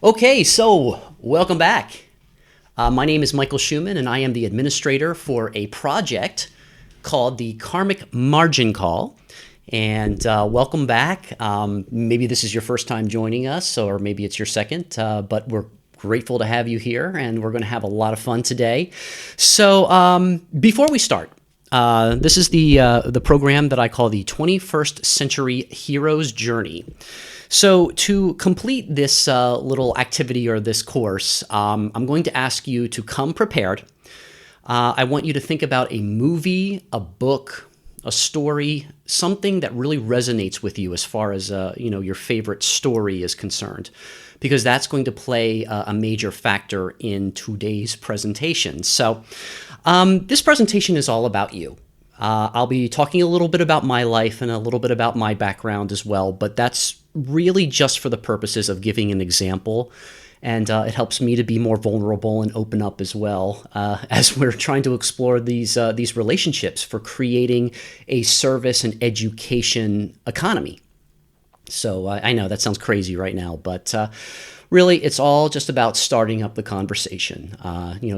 Okay, so welcome back. My name is Michael Schumann, and I am the administrator for a project called the Karmic Margin Call. And welcome back. Maybe this is your first time joining us, or maybe it's your second, but we're grateful to have you here, and we're going to have a lot of fun today. So before we start, this is the program that I call the 21st Century Hero's Journey. So to complete this little activity or this course, I'm going to ask you to come prepared. I want you to think about a movie, a book, a story, something that really resonates with you as far as your favorite story is concerned, because that's going to play a major factor in today's presentation. So this presentation is all about you. I'll be talking a little bit about my life and a little bit about my background as well, but that's really just for the purposes of giving an example, and it helps me to be more vulnerable and open up as well as we're trying to explore these relationships for creating a service and education economy. So I know that sounds crazy right now, but really it's all just about starting up the conversation,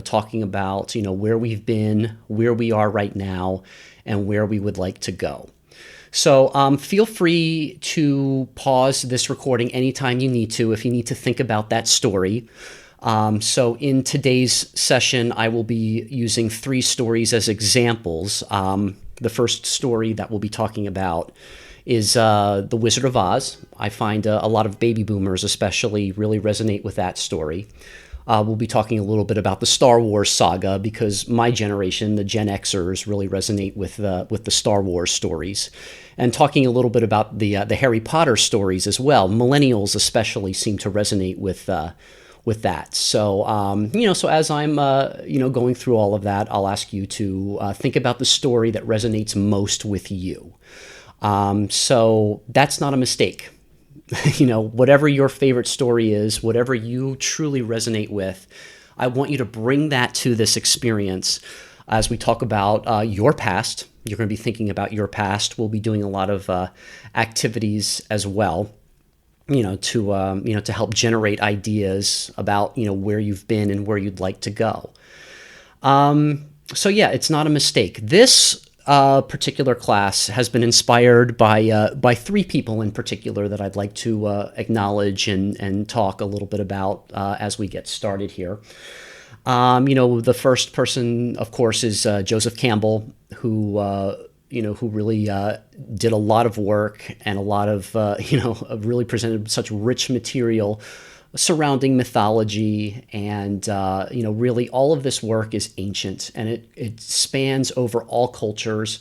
talking about where we've been, where we are right now, and where we would like to go. So feel free to pause this recording anytime you need to, if you need to think about that story. So in today's session, I will be using 3 stories as examples. The first story that we'll be talking about is The Wizard of Oz. I find a lot of baby boomers especially really resonate with that story. We'll be talking a little bit about the Star Wars saga, because my generation, the Gen Xers, really resonate with the Star Wars stories, and talking a little bit about the Harry Potter stories as well. Millennials especially seem to resonate with that. So so as I'm going through all of that, I'll ask you to think about the story that resonates most with you. So that's not a mistake. Whatever your favorite story is, whatever you truly resonate with, I want you to bring that to this experience as we talk about your past. You're going to be thinking about your past. We'll be doing a lot of activities as well, to help generate ideas about, where you've been and where you'd like to go. So yeah, it's not a mistake. This particular class has been inspired by 3 people in particular that I'd like to acknowledge and talk a little bit about as we get started here. The first person, of course, is Joseph Campbell, who really did a lot of work and a lot of really presented such rich material surrounding mythology, and really all of this work is ancient, and it spans over all cultures.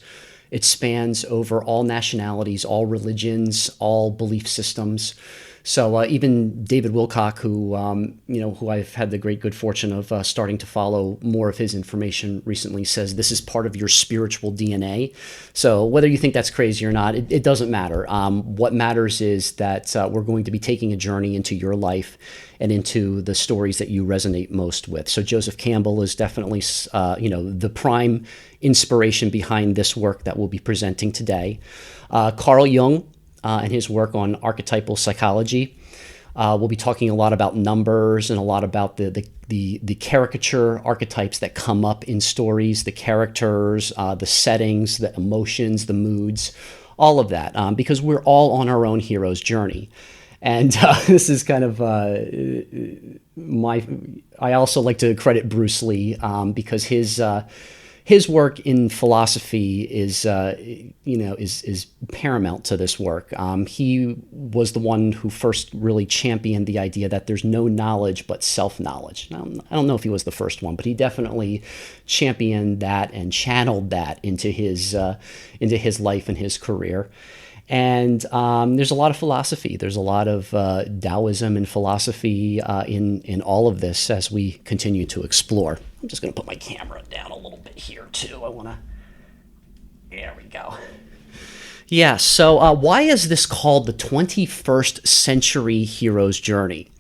It spans over all nationalities, all religions, all belief systems. So even David Wilcock, who I've had the great good fortune of starting to follow more of his information recently, says this is part of your spiritual DNA. So whether you think that's crazy or not, it doesn't matter. What matters is that we're going to be taking a journey into your life and into the stories that you resonate most with. So Joseph Campbell is definitely the prime inspiration behind this work that we'll be presenting today. Carl Jung, and his work on archetypal psychology. We'll be talking a lot about numbers and a lot about the caricature archetypes that come up in stories, the characters, the settings, the emotions, the moods, all of that, because we're all on our own hero's journey. And this is kind of I also like to credit Bruce Lee because his work in philosophy is paramount to this work. He was the one who first really championed the idea that there's no knowledge but self-knowledge. Now, I don't know if he was the first one, but he definitely championed that and channeled that into his life and his career. And there's a lot of philosophy. There's a lot of Taoism and philosophy in all of this as we continue to explore. I'm just going to put my camera down a little bit here too. There we go. Yeah, so why is this called the 21st Century Hero's Journey?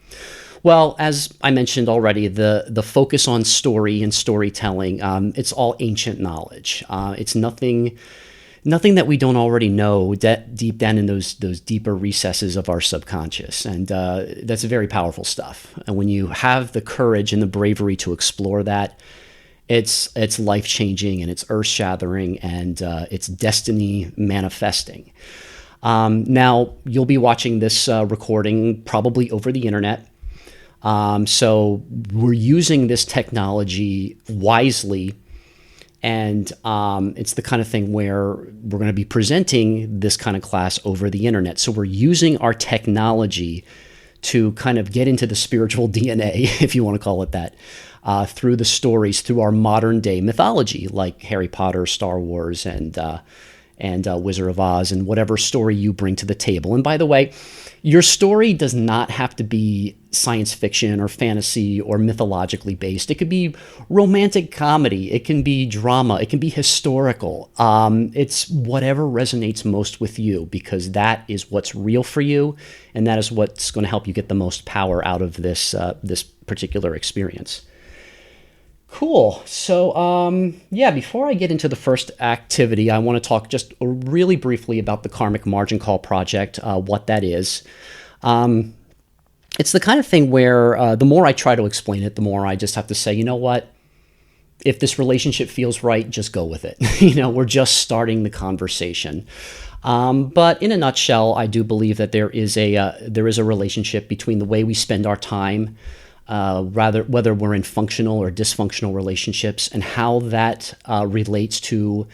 Well, as I mentioned already, the focus on story and storytelling, it's all ancient knowledge. It's nothing nothing that we don't already know deep down in those deeper recesses of our subconscious. And that's very powerful stuff. And when you have the courage and the bravery to explore that, it's life-changing, and it's earth-shattering, and it's destiny manifesting. Now, you'll be watching this recording probably over the internet. So we're using this technology wisely, and it's the kind of thing where we're going to be presenting this kind of class over the internet. So we're using our technology to kind of get into the spiritual DNA, if you want to call it that, through the stories, through our modern day mythology, like Harry Potter, Star Wars, and Wizard of Oz, and whatever story you bring to the table. And by the way, your story does not have to be science fiction or fantasy or mythologically based. It could be romantic comedy. It can be drama. It can be historical. It's whatever resonates most with you, because that is what's real for you, and that is what's going to help you get the most power out of this particular experience. Cool. So, before I get into the first activity, I want to talk just really briefly about the Karmic Margin Call Project, what that is. It's the kind of thing where the more I try to explain it, the more I just have to say, you know what? If this relationship feels right, just go with it. We're just starting the conversation. But in a nutshell, I do believe that there is a relationship between the way we spend our time, whether we're in functional or dysfunctional relationships, and how that relates to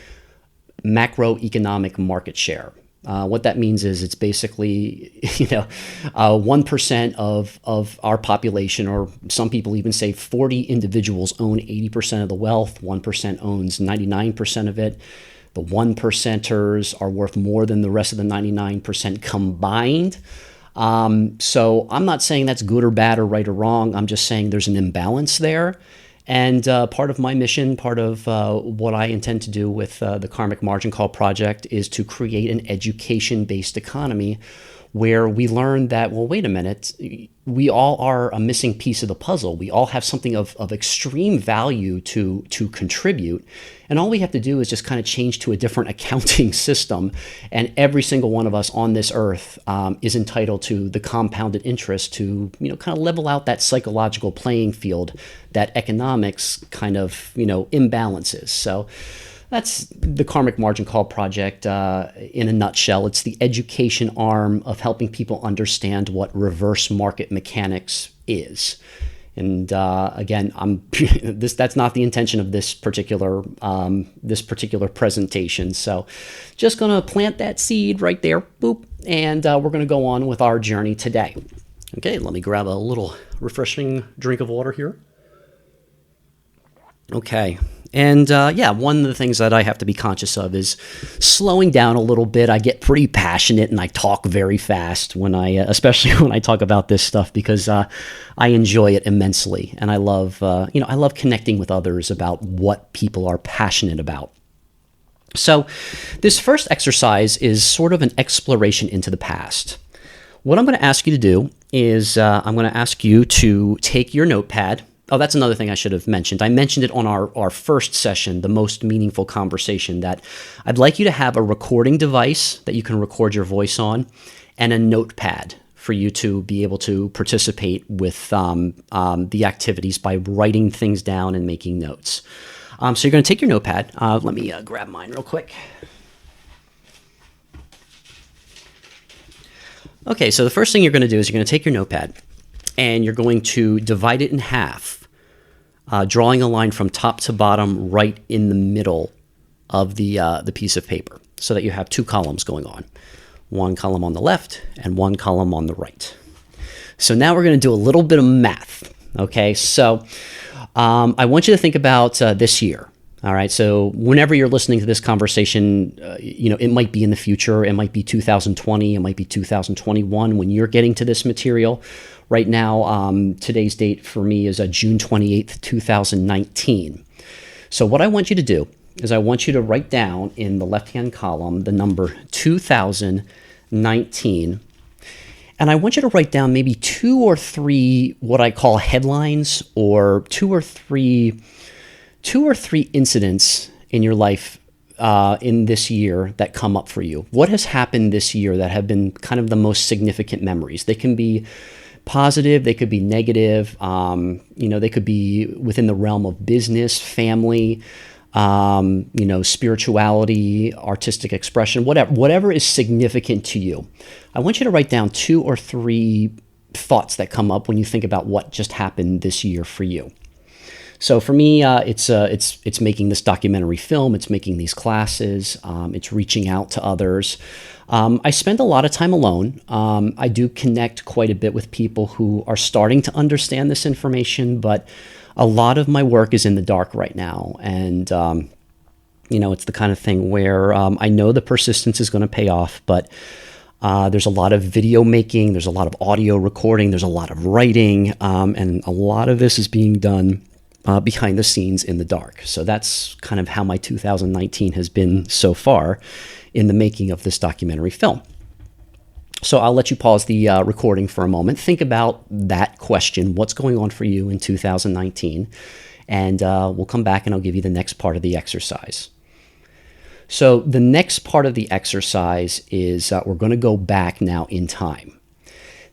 macroeconomic market share. What that means is it's basically, 1% of our population, or some people even say 40 individuals own 80% of the wealth, 1% owns 99% of it. The 1%ers are worth more than the rest of the 99% combined. So I'm not saying that's good or bad or right or wrong. I'm just saying there's an imbalance there. And part of my mission, part of what I intend to do with the Karmic Margin Call Project, is to create an education-based economy where we learn that, well, wait a minute, we all are a missing piece of the puzzle. We all have something of extreme value to contribute. And all we have to do is just kind of change to a different accounting system. And every single one of us on this earth is entitled to the compounded interest to, kind of level out that psychological playing field that economics kind of, imbalances. So that's the Karmic Margin Call Project in a nutshell. It's the education arm of helping people understand what reverse market mechanics is. And again, that's not the intention of this particular presentation. So just going to plant that seed right there, boop, and we're going to go on with our journey today. Okay, let me grab a little refreshing drink of water here. Okay. And one of the things that I have to be conscious of is slowing down a little bit. I get pretty passionate and I talk very fast especially when I talk about this stuff, because I enjoy it immensely, and I love connecting with others about what people are passionate about. So, this first exercise is sort of an exploration into the past. What I'm going to ask you to do is I'm going to ask you to take your notepad. Oh, that's another thing I should have mentioned. I mentioned it on our first session, the most meaningful conversation, that I'd like you to have a recording device that you can record your voice on, and a notepad for you to be able to participate with the activities by writing things down and making notes. So you're going to take your notepad. Let me grab mine real quick. Okay, so the first thing you're going to do is you're going to take your notepad, and you're going to divide it in half, drawing a line from top to bottom right in the middle of the piece of paper, so that you have two columns going on. One column on the left and one column on the right. So now we're going to do a little bit of math. Okay, so I want you to think about this year. All right, so whenever you're listening to this conversation, it might be in the future. It might be 2020. It might be 2021 when you're getting to this material. Right now, today's date for me is June 28th, 2019. So what I want you to do is I want you to write down in the left-hand column the number 2019. And I want you to write down maybe 2 or 3 what I call headlines, or two or three incidents in your life in this year that come up for you? What has happened this year that have been kind of the most significant memories? They can be positive, they could be negative, they could be within the realm of business, family, spirituality, artistic expression, whatever is significant to you. I want you to write down 2 or 3 thoughts that come up when you think about what just happened this year for you. So for me, it's making this documentary film, it's making these classes, it's reaching out to others. I spend a lot of time alone. I do connect quite a bit with people who are starting to understand this information, but a lot of my work is in the dark right now. And, it's the kind of thing where I know the persistence is going to pay off, but there's a lot of video making, there's a lot of audio recording, there's a lot of writing, and a lot of this is being done behind the scenes in the dark. So that's kind of how my 2019 has been so far in the making of this documentary film. So I'll let you pause the recording for a moment. Think about that question. What's going on for you in 2019? And we'll come back and I'll give you the next part of the exercise. So the next part of the exercise is we're going to go back now in time.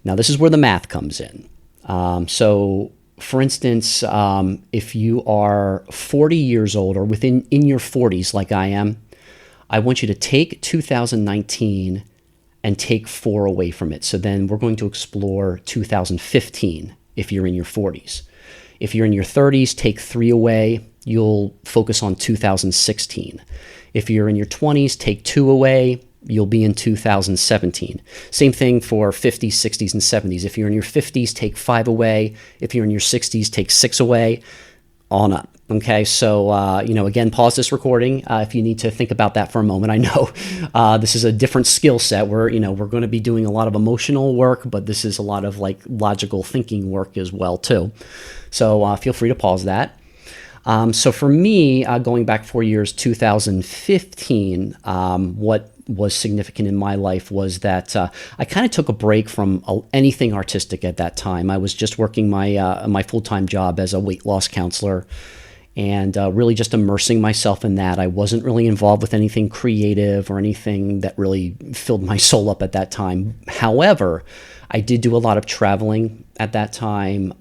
Now this is where the math comes in. So for instance, if you are 40 years old or in your 40s like I am, I want you to take 2019 and take 4 away from it. So then we're going to explore 2015 if you're in your 40s. If you're in your 30s, take 3 away. You'll focus on 2016. If you're in your 20s, take 2 away. You'll be in 2017. Same thing for 50s, 60s, and 70s. If you're in your 50s, take 5 away. If you're in your 60s, take 6 away. On up. Okay, so, again, pause this recording if you need to think about that for a moment. I know this is a different skill set where, we're going to be doing a lot of emotional work, but this is a lot of logical thinking work as well, too. So feel free to pause that. So for me, going back 4 years, 2015, what was significant in my life was that I kind of took a break from anything artistic at that time. I was just working my full-time job as a weight loss counselor and really just immersing myself in that. I wasn't really involved with anything creative or anything that really filled my soul up at that time. However, I did do a lot of traveling at that time.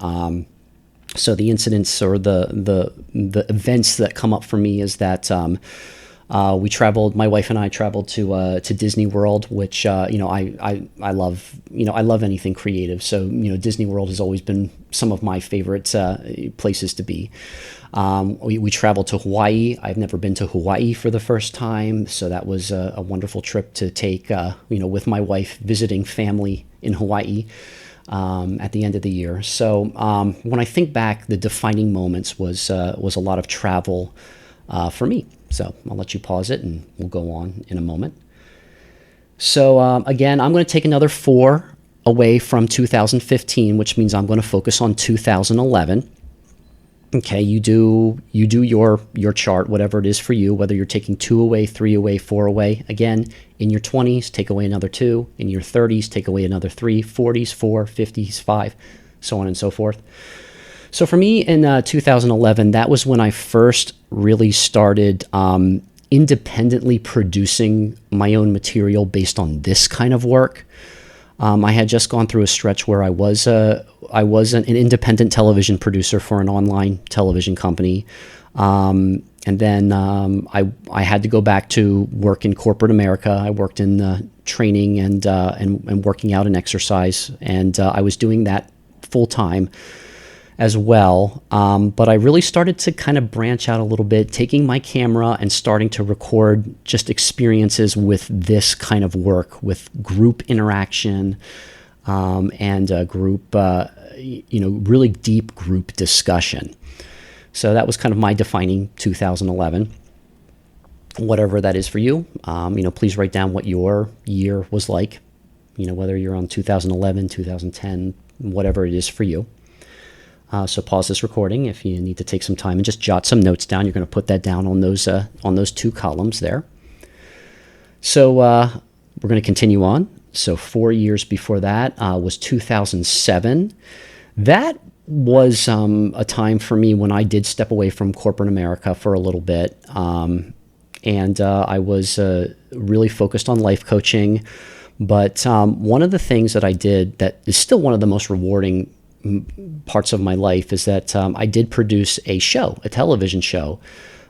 So the incidents or the events that come up for me is that we traveled. My wife and I traveled to Disney World, which I love. I love anything creative. So Disney World has always been some of my favorite places to be. We traveled to Hawaii. I've never been to Hawaii for the first time, so that was a wonderful trip to take. With my wife visiting family in Hawaii. At the end of the year. So when I think back, the defining moments was a lot of travel for me. So I'll let you pause it and we'll go on in a moment. So again, I'm going to take another 4 away from 2015, which means I'm going to focus on 2011. Okay, you do your chart, whatever it is for you, whether you're taking 2 away, 3 away, 4 away. Again, in your 20s, take away another 2. In your 30s, take away another 3. 40s, 4. 50s, 5, so on and so forth. So for me in 2011, that was when I first really started independently producing my own material based on this kind of work. I had just gone through a stretch where I was an independent television producer for an online television company. And then I had to go back to work in corporate America. I worked in training and working out and exercise, and I was doing that full time as well. But I really started to kind of branch out a little bit, taking my camera and starting to record just experiences with this kind of work, with group interaction and group, really deep group discussion. So that was kind of my defining 2011. Whatever that is for you, please write down what your year was like, whether you're on 2011, 2010, whatever it is for you. So pause this recording if you need to take some time and just jot some notes down. You're going to put that down on those 2 columns there. So we're going to continue on. So 4 years before that was 2007. That was a time for me when I did step away from corporate America for a little bit. and I was really focused on life coaching. But one of the things that I did that is still one of the most rewarding parts of my life is that I did produce a show, a television show,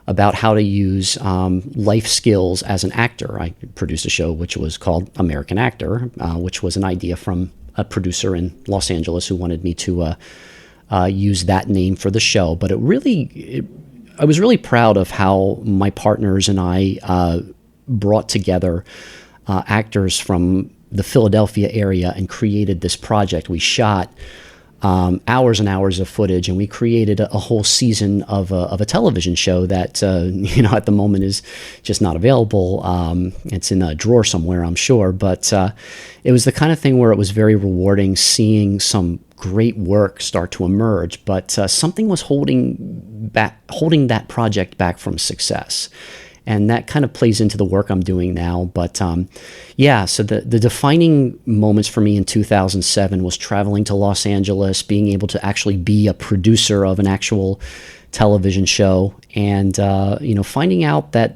about how to use life skills as an actor. I produced a show which was called American Actor, which was an idea from a producer in Los Angeles who wanted me to use that name for the show. But I was really proud of how my partners and I brought together actors from the Philadelphia area and created this project. We shot hours and hours of footage, and we created a whole season of a television show that at the moment is just not available. It's in a drawer somewhere, I'm sure, but it was the kind of thing where it was very rewarding seeing some great work start to emerge, but something was holding that project back from success. And that kind of plays into the work I'm doing now. But so the defining moments for me in 2007 was traveling to Los Angeles, being able to actually be a producer of an actual television show, and finding out that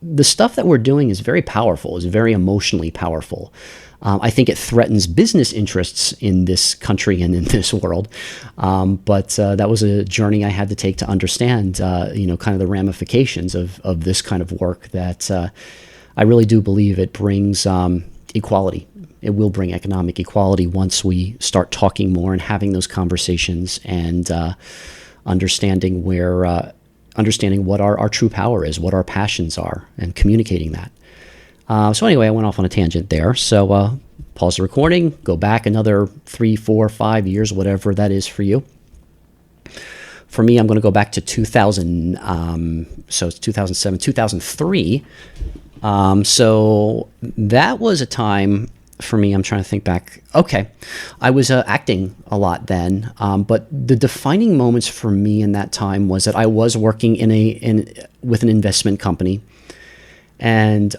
the stuff that we're doing is very powerful, is very emotionally powerful. I think it threatens business interests in this country and in this world. But that was a journey I had to take to understand, kind of the ramifications of this kind of work that I really do believe it brings equality. It will bring economic equality once we start talking more and having those conversations and understanding what our true power is, what our passions are, and communicating that. So anyway, I went off on a tangent there. So pause the recording, go back another 3, 4, 5 years, whatever that is for you. For me, I'm going to go back to 2000. So it's 2007, 2003. So that was a time for me. I'm trying to think back. Okay, I was acting a lot then, but the defining moments for me in that time was that I was working with an investment company. And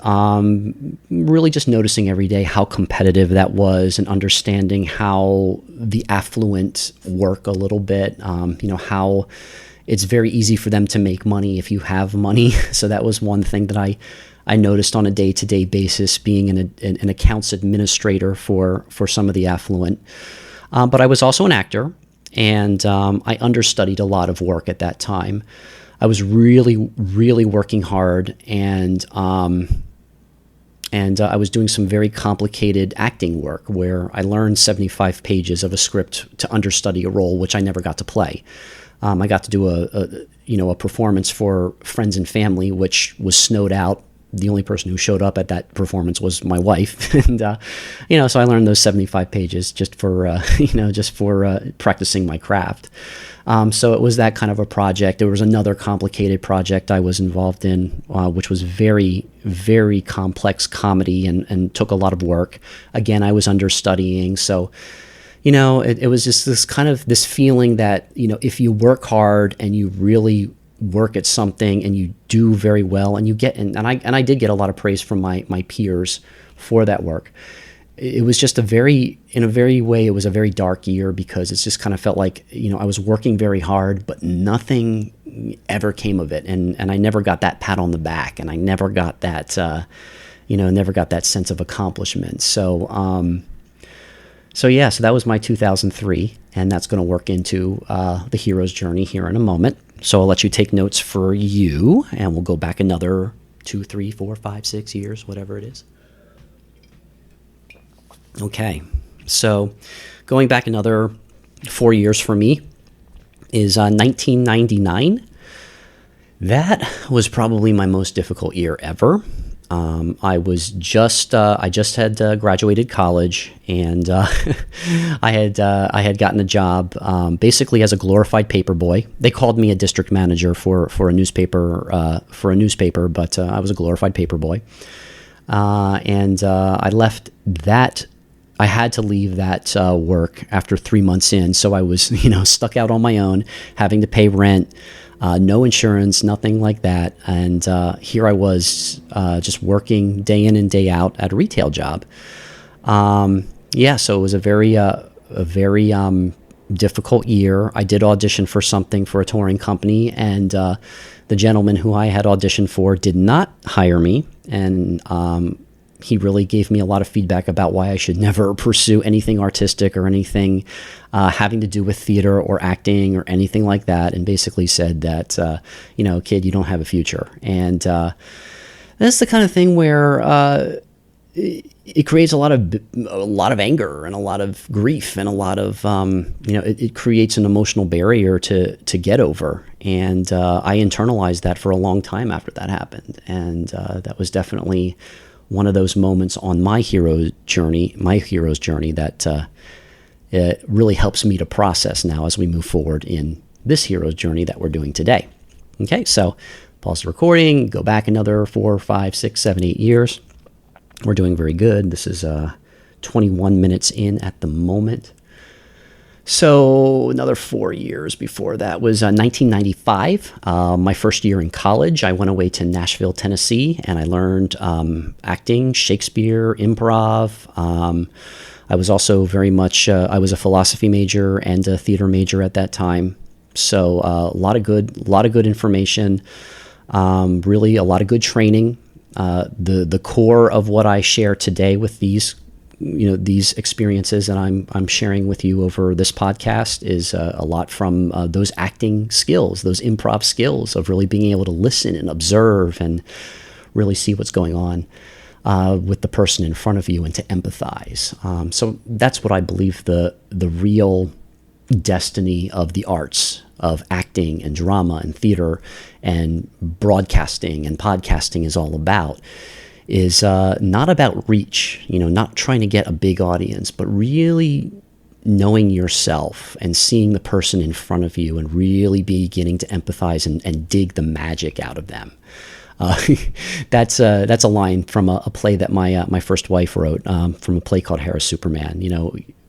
really just noticing every day how competitive that was and understanding how the affluent work a little bit, how it's very easy for them to make money if you have money. So that was one thing that I noticed on a day-to-day basis, being an accounts administrator for some of the affluent. But I was also an actor, and I understudied a lot of work at that time. I was really, really working hard, and I was doing some very complicated acting work where I learned 75 pages of a script to understudy a role, which I never got to play. I got to do a performance for friends and family, which was snowed out. The only person who showed up at that performance was my wife, and so I learned those 75 pages just for practicing my craft. So it was that kind of a project. There was another complicated project I was involved in, which was very, very complex comedy and took a lot of work. Again, I was understudying. So, it was just this feeling that, if you work hard and you really work at something and you do very well and you get, and I did get a lot of praise from my peers for that work. It was just it was a very dark year, because it's just kind of felt like, I was working very hard, but nothing ever came of it. And I never got that pat on the back, and I never got that, sense of accomplishment. So that was my 2003, and that's going to work into the hero's journey here in a moment. So I'll let you take notes for you, and we'll go back another 2, 3, 4, 5, 6 years, whatever it is. Okay, so going back another 4 years for me is 1999. That was probably my most difficult year ever. I just had graduated college, and I had gotten a job basically as a glorified paper boy. They called me a district manager for a newspaper, but I was a glorified paper boy, and I left that. I had to leave that work after 3 months in, so I was stuck out on my own, having to pay rent. No insurance, nothing like that. And here I was just working day in and day out at a retail job. So it was a very difficult year. I did audition for something for a touring company, and the gentleman who I had auditioned for did not hire me, and he really gave me a lot of feedback about why I should never pursue anything artistic or anything having to do with theater or acting or anything like that, and basically said that, kid, you don't have a future. And that's the kind of thing where it creates a lot of anger and a lot of grief and a lot of it creates an emotional barrier to get over. And I internalized that for a long time after that happened, and that was definitely one of those moments on my hero's journey that it really helps me to process now as we move forward in this hero's journey that we're doing today. Okay, so pause the recording, go back another 4, 5, 6, 7, 8 years. We're doing very good. This is 21 minutes in at the moment. So another 4 years before that was 1995, my first year in college. I went away to Nashville, Tennessee, and I learned acting, Shakespeare, improv. I was also very much, I was a philosophy major and a theater major at that time. So a lot of good information, really a lot of good training. The core of what I share today with these experiences that I'm sharing with you over this podcast is a lot from those acting skills, those improv skills of really being able to listen and observe and really see what's going on with the person in front of you and to empathize. So that's what I believe the real destiny of the arts, of acting and drama and theater and broadcasting and podcasting is all about, is not about reach, not trying to get a big audience, but really knowing yourself and seeing the person in front of you and really beginning to empathize and dig the magic out of them. That's a line from a play that my first wife wrote, from a play called Harris Superman.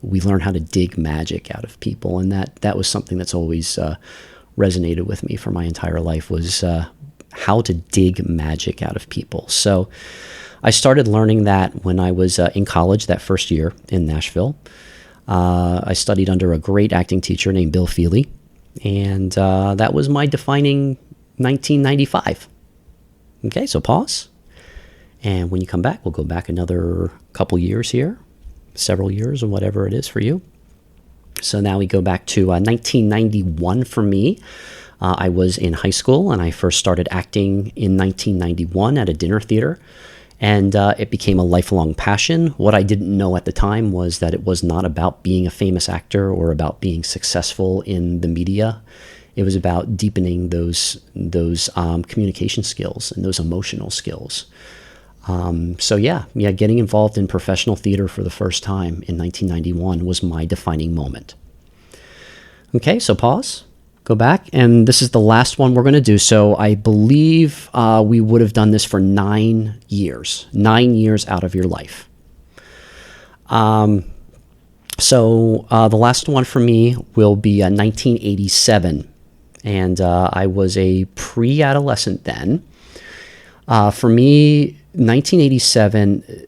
We learn how to dig magic out of people, and that was something that's always resonated with me for my entire life, was how to dig magic out of people. So I started learning that when I was in college that first year in Nashville. I studied under a great acting teacher named Bill Feely, and that was my defining 1995. Okay, so pause. And when you come back, we'll go back another couple years here, several years or whatever it is for you. So now we go back to 1991 for me. I was in high school, and I first started acting in 1991 at a dinner theater, and it became a lifelong passion. What I didn't know at the time was that it was not about being a famous actor or about being successful in the media. It was about deepening those communication skills and those emotional skills. So getting involved in professional theater for the first time in 1991 was my defining moment. Okay, so pause, go back, and this is the last one we're going to do. So I believe we would have done this for 9 years out of your life. So the last one for me will be 1987. And I was a pre-adolescent then. For me, 1987,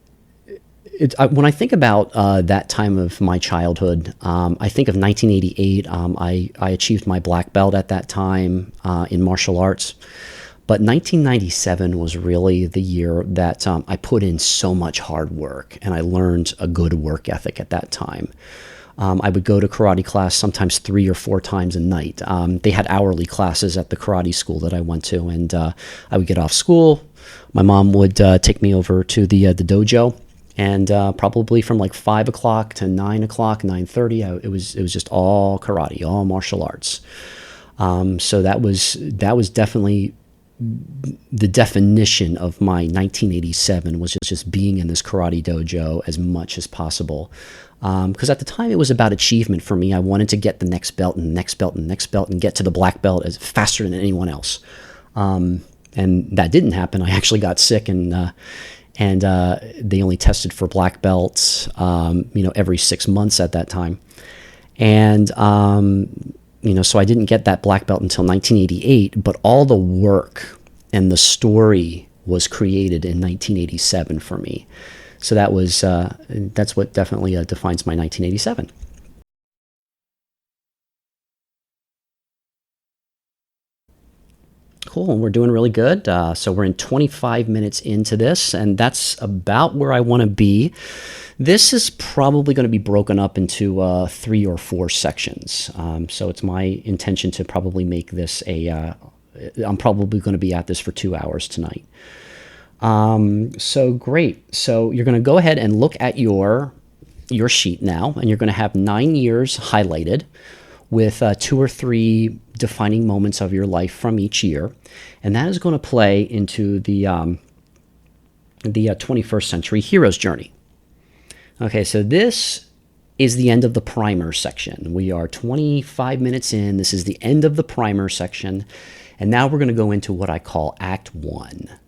when I think about that time of my childhood, I think of 1988. I achieved my black belt at that time in martial arts. But 1997 was really the year that I put in so much hard work, and I learned a good work ethic at that time. I would go to karate class sometimes 3 or 4 times a night. They had hourly classes at the karate school that I went to, and I would get off school. My mom would take me over to the dojo, and probably from like 5 o'clock to 9 o'clock, 9:30, it was just all karate, all martial arts. So that was definitely the definition of my 1987, was just being in this karate dojo as much as possible. Because at the time it was about achievement for me. I wanted to get the next belt and the next belt and the next belt and get to the black belt as faster than anyone else. And that didn't happen. I actually got sick, and they only tested for black belts, every 6 months at that time. And, so I didn't get that black belt until 1988, but all the work and the story was created in 1987 for me. So that's what definitely defines my 1987. Cool. We're doing really good. So we're in 25 minutes into this, and that's about where I want to be. This is probably going to be broken up into 3 or 4 sections. So it's my intention to probably make this I'm probably going to be at this for 2 hours tonight. So great. So you're going to go ahead and look at your sheet now, and you're going to have 9 years highlighted with 2 or 3 defining moments of your life from each year, and that is going to play into the 21st century hero's journey. Okay, so this is the end of the primer section. We are 25 minutes in. This is the end of the primer section, and now we're going to go into what I call Act 1.